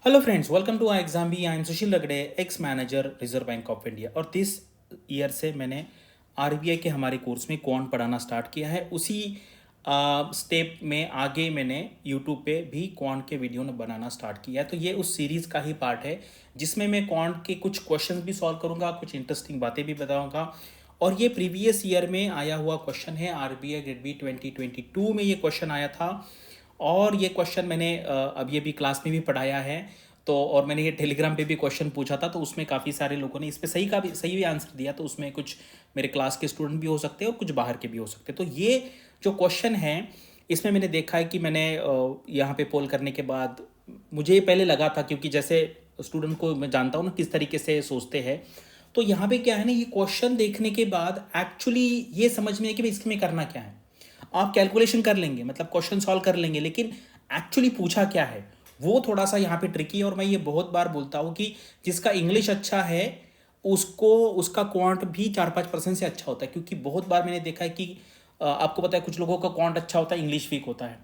Hello friends, welcome to iExamB. I am Sushil Ragde, ex manager reserve bank of India. और this year से मैंने RBI के हमारे course में quant पढ़ाना स्टार्ट किया है। उसी स्टेप में आगे मैंने यूट्यूब पे भी क्वांट के वीडियो बनाना स्टार्ट किया है। तो ये उस सीरीज़ का ही पार्ट है जिसमें मैं क्वांट के कुछ क्वेश्चंस भी सॉल्व करूँगा, कुछ इंटरेस्टिंग बातें भी बताऊँगा। और ये प्रीवियस ईयर में आया हुआ क्वेश्चन है, आरबीआई ग्रेड बी 2022 में ये क्वेश्चन आया था। और ये क्वेश्चन मैंने अभी अभी क्लास में भी पढ़ाया है। तो और मैंने ये टेलीग्राम पे भी क्वेश्चन पूछा था, तो उसमें काफ़ी सारे लोगों ने इस पे सही भी आंसर दिया। तो उसमें कुछ मेरे क्लास के स्टूडेंट भी हो सकते हैं और कुछ बाहर के भी हो सकते हैं। तो ये जो क्वेश्चन है, इसमें मैंने देखा है कि मैंने यहाँ पे पोल करने के बाद मुझे ये पहले लगा था, क्योंकि जैसे स्टूडेंट को मैं जानता हूँ ना किस तरीके से सोचते हैं। तो यहाँ पे क्या है ना, ये क्वेश्चन देखने के बाद एक्चुअली ये समझ में है कि भाई इसमें करना क्या है। आप कैलकुलेशन कर लेंगे, मतलब क्वेश्चन सॉल्व कर लेंगे, लेकिन एक्चुअली पूछा क्या है वो थोड़ा सा यहाँ पे ट्रिकी है। और मैं ये बहुत बार बोलता हूँ कि जिसका इंग्लिश अच्छा है उसको उसका क्वांट भी 4-5% से अच्छा होता है। क्योंकि बहुत बार मैंने देखा है कि आपको पता है कुछ लोगों का क्वांट अच्छा होता है, इंग्लिश वीक होता है,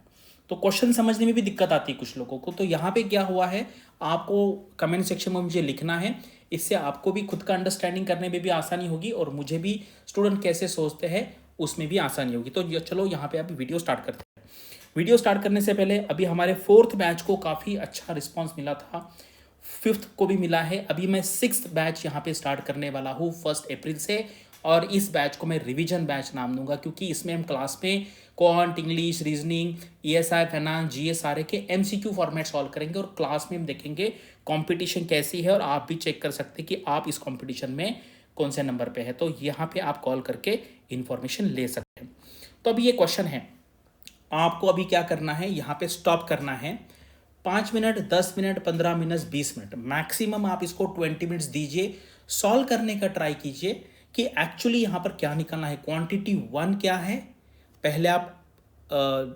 तो क्वेश्चन समझने में भी दिक्कत आती है कुछ लोगों को। तो यहाँ पे क्या हुआ है, आपको कमेंट सेक्शन में मुझे लिखना है। इससे आपको भी खुद का अंडरस्टैंडिंग करने में भी आसानी होगी और मुझे भी स्टूडेंट कैसे सोचते हैं उसमें भी आसानी होगी। तो चलो यहाँ पे अभी वीडियो स्टार्ट करते हैं। वीडियो स्टार्ट करने से पहले अभी हमारे 4th बैच को काफ़ी अच्छा रिस्पांस मिला था, 5th को भी मिला है। अभी मैं 6th बैच यहाँ पे स्टार्ट करने वाला हूँ 1 अप्रैल से। और इस बैच को मैं रिवीजन बैच नाम दूंगा, क्योंकि इसमें हम क्लास में quant, English, reasoning, ESI, finance, GS सारे के एमसीक्यू फॉर्मेट सॉल्व करेंगे। और क्लास में हम देखेंगे कंपटीशन कैसी है, और आप भी चेक कर सकते हैं कि आप इस कंपटीशन में कौन से नंबर पे है। तो यहाँ पे आप कॉल करके इंफॉर्मेशन ले सकते हैं। तो अभी ये क्वेश्चन है, आपको अभी क्या करना है, यहाँ पे स्टॉप करना है। 5 minute, 10 minute, 15 minute, 20 minute maximum आप इसको 20 मिनट्स दीजिए। सॉल्व करने का ट्राई कीजिए कि एक्चुअली यहाँ पर क्या निकलना है, क्वांटिटी 1 क्या है, पहले आप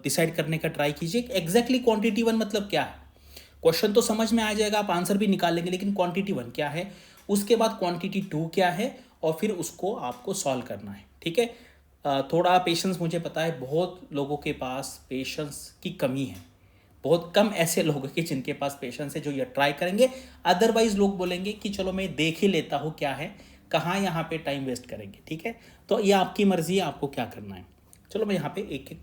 डिसाइड करने का ट्राई कीजिए एग्जैक्टली क्वांटिटी 1 मतलब क्या है। क्वेश्चन तो समझ में आ जाएगा, आप आंसर भी निकाल लेंगे, लेकिन क्वांटिटी 1 क्या है, उसके बाद क्वांटिटी 2 क्या है, और फिर उसको आपको सॉल्व करना है। ठीक है, थोड़ा पेशेंस, मुझे पता है बहुत लोगों के पास पेशेंस की कमी है। बहुत कम ऐसे लोग हैं कि जिनके पास पेशेंस है जो ये ट्राई करेंगे। अदरवाइज लोग बोलेंगे कि चलो मैं देख ही लेता हूँ क्या है, कहाँ यहाँ पे टाइम वेस्ट करेंगे। ठीक है, तो ये आपकी मर्जी है, आपको क्या करना है। चलो मैं यहाँ पे एक एक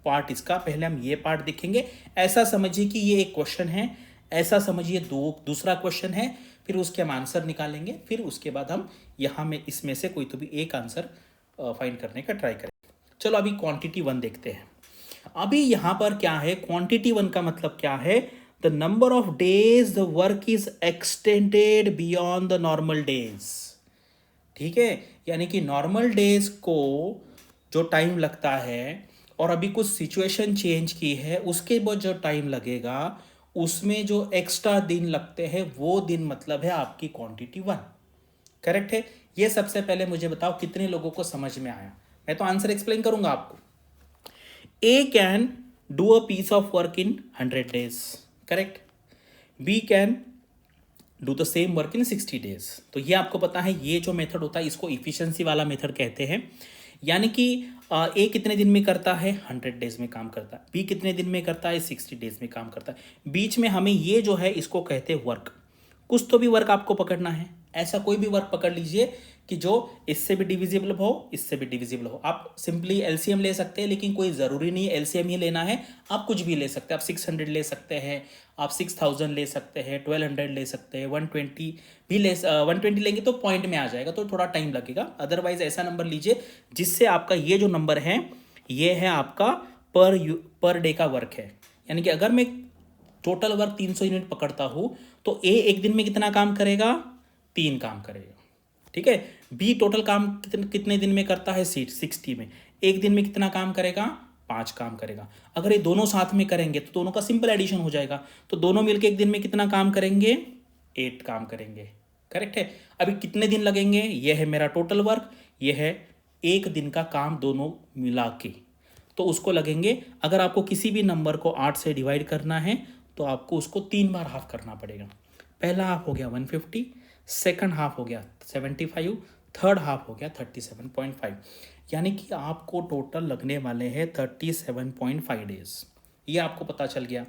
पार्ट, इसका पहले हम ये पार्ट देखेंगे। ऐसा समझिए कि ये एक क्वेश्चन है, ऐसा समझिए दूसरा क्वेश्चन है, फिर उसके हम आंसर निकालेंगे। फिर उसके बाद हम यहाँ में इसमें से कोई तो भी एक आंसर फाइंड करने का ट्राई करेंगे। चलो अभी क्वांटिटी 1 देखते हैं। अभी यहां पर क्या है, क्वांटिटी 1 का मतलब क्या है, the number of days the work is extended beyond the normal days. ठीक है, यानी कि नॉर्मल डेज को जो टाइम लगता है और अभी कुछ सिचुएशन चेंज की है उसके बाद जो टाइम लगेगा, उसमें जो एक्स्ट्रा दिन लगते हैं वो दिन मतलब है आपकी क्वांटिटी 1। करेक्ट है। ये सबसे पहले मुझे बताओ कितने लोगों को समझ में आया। मैं तो आंसर एक्सप्लेन करूंगा आपको। A can do a piece of work in 100 days. Correct. B can do the same work in 60 days. तो ये आपको पता है, ये जो मेथड होता है इसको इफिशिएंसी वाला मेथड कहते हैं। यानी कि ए कितने दिन में करता है, 100 डेज में काम करता है। बी कितने दिन में करता है, 60 डेज में काम करता है। बीच में हमें ये जो है इसको कहते हैं वर्क। कुछ तो भी वर्क आपको पकड़ना है, ऐसा कोई भी वर्क पकड़ लीजिए कि जो इससे भी डिविजिबल हो, इससे भी डिविजिबल हो। आप सिंपली एलसीएम ले सकते हैं, लेकिन कोई ज़रूरी नहीं है एलसीएम ही लेना है, आप कुछ भी ले सकते हैं। आप 600 ले सकते हैं, आप 6000 ले सकते हैं, 1200 ले सकते हैं, 120 भी 120 लेंगे तो पॉइंट में आ जाएगा, तो थोड़ा टाइम लगेगा। अदरवाइज ऐसा नंबर लीजिए जिससे आपका ये जो नंबर है ये है आपका पर डे का वर्क है। यानी कि अगर मैं टोटल वर्क 300 यूनिट पकड़ता हूँ तो ए एक दिन में कितना काम करेगा, 3 काम करेगा। ठीक है। बी टोटल काम कितने दिन में करता है, 60 में, एक दिन में कितना काम करेगा, 5 काम करेगा। अगर ये दोनों साथ में करेंगे तो दोनों का सिंपल एडिशन हो जाएगा, तो दोनों मिलकर एक दिन में कितना काम करेंगे, 8 काम करेंगे। करेक्ट है। अभी कितने दिन लगेंगे, ये है मेरा टोटल वर्क, ये है एक दिन का काम दोनों मिला के, तो उसको लगेंगे। अगर आपको किसी भी नंबर को 8 से डिवाइड करना है तो आपको उसको 3 बार हाफ करना पड़ेगा। पहला हाफ हो गया 150, सेकंड हाफ हो गया 75, थर्ड हाफ हो गया 37.5। यानी कि आपको टोटल लगने वाले हैं 37.5 डेज। ये आपको पता चल गया।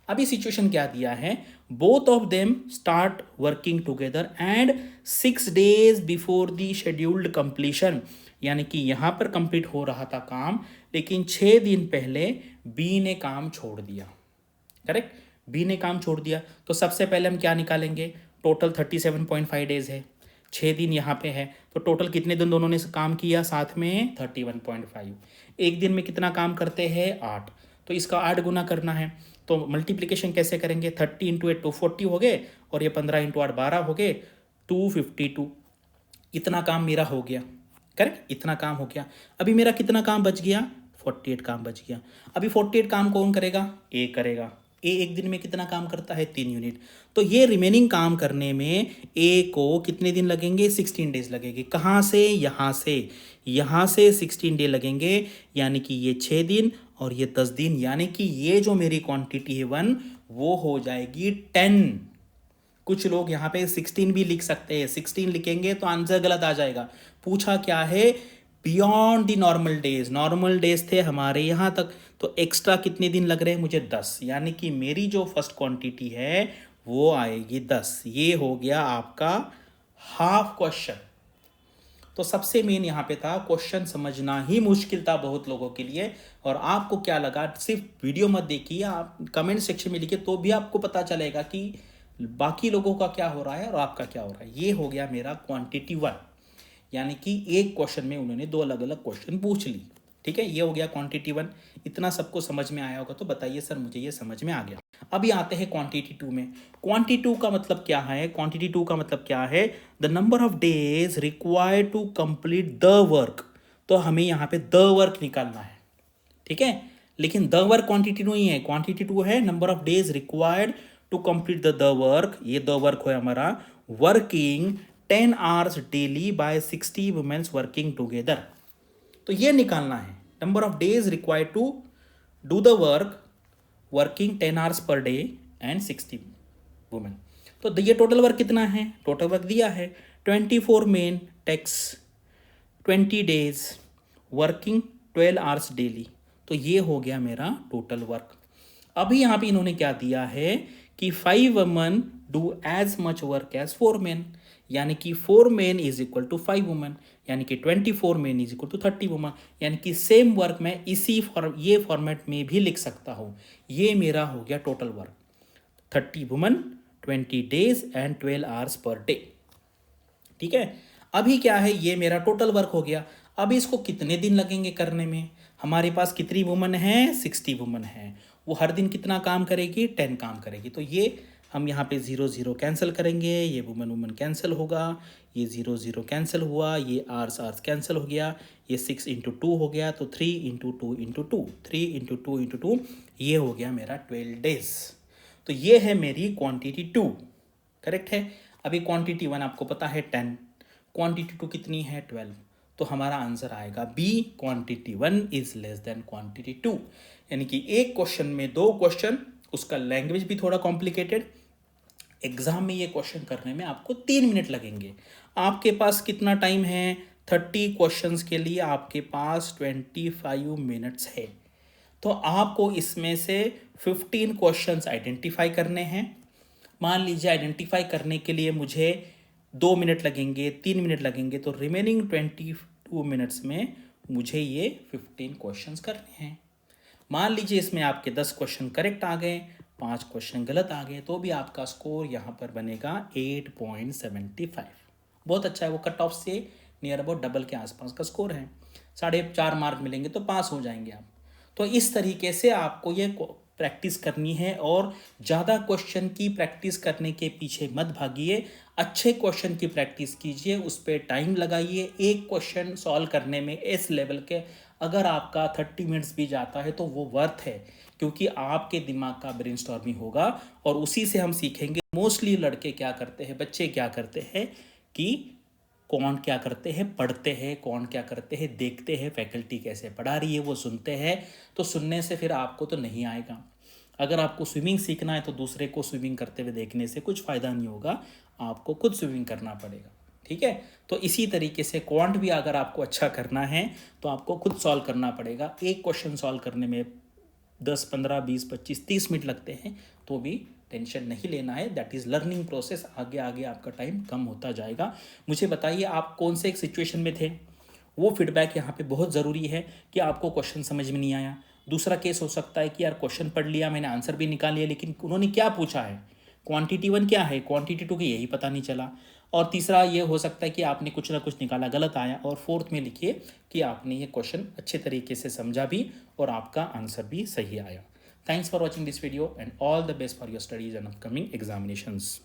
अभी सिचुएशन क्या दिया है, both of them start working together and 6 days before the scheduled completion, यानी कि यहाँ पर कंप्लीट हो रहा था काम, लेकिन 6 दिन पहले बी ने काम छोड़ दिया। करेक्ट, बी ने काम छोड़ दिया। तो सबसे पहले हम क्या निकालेंगे, टोटल 37.5 डेज है, 6 दिन यहाँ पे है, तो टोटल कितने दिन दोनों ने काम किया साथ में, 31.5। एक दिन में कितना काम करते हैं, 8, तो इसका 8 गुना करना है। तो मल्टीप्लिकेशन कैसे करेंगे, 30 इंटू 8 240 हो गए, और ये 15 इंटू 8 12 हो गए, 252। इतना काम मेरा हो गया। करेक्ट, इतना काम हो गया। अभी मेरा कितना काम बच गया, 48 काम बच गया। अभी 48 काम कौन करेगा, ए करेगा। ए एक दिन में कितना काम करता है, 3 यूनिट। तो ये रिमेनिंग काम करने में ए को कितने दिन लगेंगे, 16 डेज लगेंगे। कहाँ से, यहाँ से 16 डे लगेंगे, यानी कि ये 6 दिन और ये 10 दिन, यानी कि ये जो मेरी क्वांटिटी है 1, वो हो जाएगी 10। कुछ लोग यहाँ पे 16 भी लिख सकते हैं, 16 लिखेंगे तो आंसर गलत आ जाएगा। पूछा क्या है, beyond the normal days, normal days थे हमारे यहाँ तक, तो एक्स्ट्रा कितने दिन लग रहे हैं मुझे, 10, यानी कि मेरी जो फर्स्ट क्वांटिटी है वो आएगी 10। ये हो गया आपका हाफ क्वेश्चन। तो सबसे मेन यहाँ पे था, क्वेश्चन समझना ही मुश्किल था बहुत लोगों के लिए। और आपको क्या लगा, सिर्फ वीडियो मत देखिए, आप कमेंट सेक्शन में लिखिए, तो भी आपको पता चलेगा कि बाकी लोगों का क्या हो रहा है और आपका क्या हो रहा है। ये हो गया मेरा क्वांटिटी 1, यानी कि एक क्वेश्चन में उन्होंने 2 अलग अलग क्वेश्चन पूछ ली। ठीक है, ये हो गया क्वांटिटी 1। इतना सबको समझ में आया होगा, तो बताइए सर मुझे ये समझ में आ गया। अभी आते हैं क्वांटिटी 2 में। क्वांटिटी 2 का मतलब क्या है, क्वांटिटी 2 का मतलब क्या है, the number of days required to complete the work. तो हमें यहाँ पे द वर्क निकालना है, ठीक है, लेकिन द वर्क क्वांटिटी नहीं है, क्वांटिटी 2 है number of days required to complete the work. ये द वर्क है हमारा, working 10 hours daily by 60 womens working together. तो ये निकालना है, number of days required to do the work, working 10 hours per day and 60 women. तो ये total work कितना है, टोटल वर्क दिया है 24 men takes 20 days working 12 hours daily. तो ये हो गया मेरा टोटल वर्क। अभी यहाँ पे इन्होंने क्या दिया है कि 5 women do as much work as 4 men, यानी कि 4 men is equal to 5 women, यानी कि 24 men is equal to 30 women, यानी कि सेम वर्क मैं इसी ये फॉर्मेट में भी लिख सकता हूँ। ये मेरा हो गया total work, 30 women 20 days and 12 hours per day. ठीक है, अभी क्या है, ये मेरा टोटल वर्क हो गया। अभी इसको कितने दिन लगेंगे करने में, हमारे पास कितनी वुमन है, 60 वुमन है, वो हर दिन कितना काम करेगी, 10 काम करेगी। तो ये हम यहाँ पे 0 0 कैंसिल करेंगे, ये वुमन वुमन कैंसिल होगा, ये 0 0 कैंसिल हुआ, ये आर्स आर्स कैंसिल हो गया, ये 6 इंटू 2 हो गया, तो 3 इंटू 2 इंटू 2, 3 इंटू 2 इंटू 2, ये हो गया मेरा 12 डेज। तो ये है मेरी क्वांटिटी 2, करेक्ट है। अभी क्वांटिटी 1 आपको पता है 10, क्वांटिटी 2 कितनी है, 12। तो हमारा आंसर आएगा B, quantity 1 is less than quantity 2। यानी कि एक क्वेश्चन में 2 क्वेश्चन, उसका लैंग्वेज भी थोड़ा कॉम्प्लिकेटेड, एग्जाम में ये क्वेश्चन करने में आपको 3 मिनट लगेंगे। आपके पास कितना टाइम है, 30 क्वेश्चंस के लिए आपके पास 25 मिनट्स है। तो आपको इसमें से 15 क्वेश्चंस आइडेंटिफाई करने हैं। मान लीजिए आइडेंटिफाई करने के लिए मुझे 2 मिनट लगेंगे, 3 मिनट लगेंगे, तो रिमेनिंग 22 मिनट्स में मुझे ये 15 क्वेश्चंस करने हैं। मान लीजिए इसमें आपके 10 क्वेश्चन करेक्ट आ गए, 5 क्वेश्चन गलत आ गए, तो भी आपका स्कोर यहाँ पर बनेगा 8.75। बहुत अच्छा है, वो कट ऑफ से नियर अबाउट डबल के आसपास का स्कोर है। 4.5 मार्क मिलेंगे तो पास हो जाएंगे आप। तो इस तरीके से आपको ये प्रैक्टिस करनी है, और ज़्यादा क्वेश्चन की प्रैक्टिस करने के पीछे मत भागिए, अच्छे क्वेश्चन की प्रैक्टिस कीजिए, उस पर टाइम लगाइए। एक क्वेश्चन सॉल्व करने में इस लेवल के अगर आपका 30 मिनट्स भी जाता है तो वो वर्थ है, क्योंकि आपके दिमाग का ब्रेनस्टॉर्मिंग होगा और उसी से हम सीखेंगे। मोस्टली लड़के क्या करते हैं, बच्चे क्या करते हैं कि कौन क्या करते हैं, पढ़ते हैं, कौन क्या करते हैं, देखते हैं फैकल्टी कैसे पढ़ा रही है वो सुनते हैं, तो सुनने से फिर आपको तो नहीं आएगा। अगर आपको स्विमिंग सीखना है तो दूसरे को स्विमिंग करते हुए देखने से कुछ फ़ायदा नहीं होगा, आपको खुद स्विमिंग करना पड़ेगा। ठीक है, तो इसी तरीके से क्वांट भी अगर आपको अच्छा करना है तो आपको खुद सॉल्व करना पड़ेगा। एक क्वेश्चन सॉल्व करने में 10, 15, 20, 25, 30 मिनट लगते हैं, तो भी टेंशन नहीं लेना है, दैट इज़ लर्निंग प्रोसेस। आगे आगे आपका टाइम कम होता जाएगा। मुझे बताइए आप कौन से एक सिचुएशन में थे, वो फीडबैक यहाँ पे बहुत ज़रूरी है कि आपको क्वेश्चन समझ में नहीं आया। दूसरा केस हो सकता है कि यार क्वेश्चन पढ़ लिया मैंने, आंसर भी निकाल लिया, लेकिन उन्होंने क्या पूछा है, क्वांटिटी वन क्या है, क्वांटिटी टू की यही पता नहीं चला। और तीसरा ये हो सकता है कि आपने कुछ ना कुछ निकाला गलत आया। और फोर्थ में लिखिए कि आपने ये क्वेश्चन अच्छे तरीके से समझा भी और आपका आंसर भी सही आया। Thanks for watching this video and all the best for your studies and upcoming examinations.